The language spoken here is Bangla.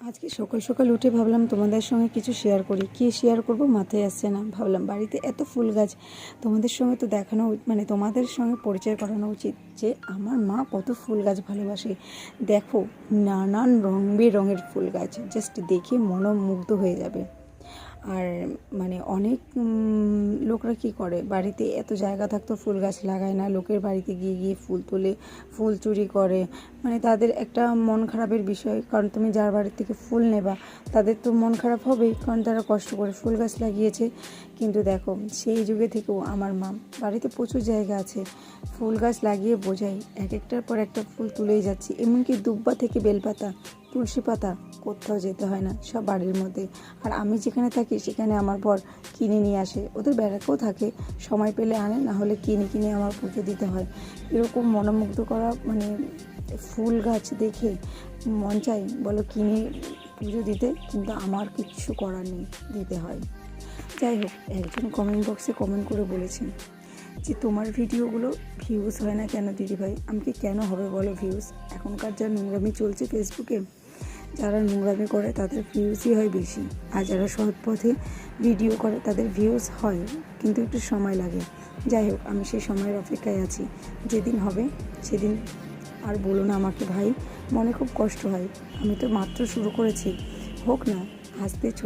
আজকে সকাল সকাল উঠে ভাবলাম তোমাদের সঙ্গে কিছু শেয়ার করি। কী শেয়ার করব মাথায় আসছে না। ভাবলাম বাড়িতে এত ফুল গাছ, তোমাদের সঙ্গে তো দেখানো মানে তোমাদের সঙ্গে পরিচয় করানো উচিত যে আমার মা কত ফুল গাছ ভালোবাসে। দেখো, নানান রং বেরঙের ফুল গাছ, জাস্ট দেখে মনোমুগ্ধ হয়ে যাবে। আর মানে অনেক লোকরা কী করে, বাড়িতে এত জায়গা থাকতো ফুল গাছ লাগায় না, লোকের বাড়িতে গিয়ে গিয়ে ফুল তোলে, ফুল চুরি করে। মানে তাদের একটা মন খারাপের বিষয়, কারণ তুমি যার বাড়ির থেকে ফুল নেবা তাদের তো মন খারাপ হবেই, কারণ তারা কষ্ট করে ফুল গাছ লাগিয়েছে। কিন্তু দেখো, সেই যুগে থেকেও আমার মা, বাড়িতে প্রচুর জায়গা আছে, ফুল গাছ লাগিয়ে বোঝাই এক একটার পর একটা ফুল তুলেই যাচ্ছি। এমনকি দুব্বা থেকে বেলপাতা, তুলসী পাতা কোথাও যেতে হয় না, সব বাড়ির মধ্যে। আর আমি যেখানে থাকি সেখানে আমার বর কিনে নিয়ে আসে, ওদের বেড়াকেও থাকে, সময় পেলে আনে, না হলে কিনে আমার পুজো দিতে হয়। এরকম মনোমুগ্ধ করা মানে ফুল গাছ দেখে মন চাই বলো কিনে পুজো দিতে, কিন্তু আমার কিচ্ছু করার নেই, দিতে হয়। যাই হোক, একজন কমেন্ট বক্সে কমেন্ট করে বলেছেন যে তোমার ভিডিওগুলো ভিউজ হয় না কেন দিদিভাই? আমাকে কেন হবে বলো ভিউজ? এখনকার যা নোংরামি চলছে ফেসবুকে, যারা নোংরামি করে তাদের ভিউজই হয় বেশি, আর যারা সৎ পথে ভিডিও করে তাদের ভিউজ হয়, কিন্তু একটু সময় লাগে। যাই হোক, আমি সেই সময়ের অপেক্ষায় আছি, যেদিন হবে সেদিন। আর বলো না আমাকে ভাই, মনে খুব কষ্ট হয়। আমি তো মাত্র শুরু করেছি, হোক না, আস্তে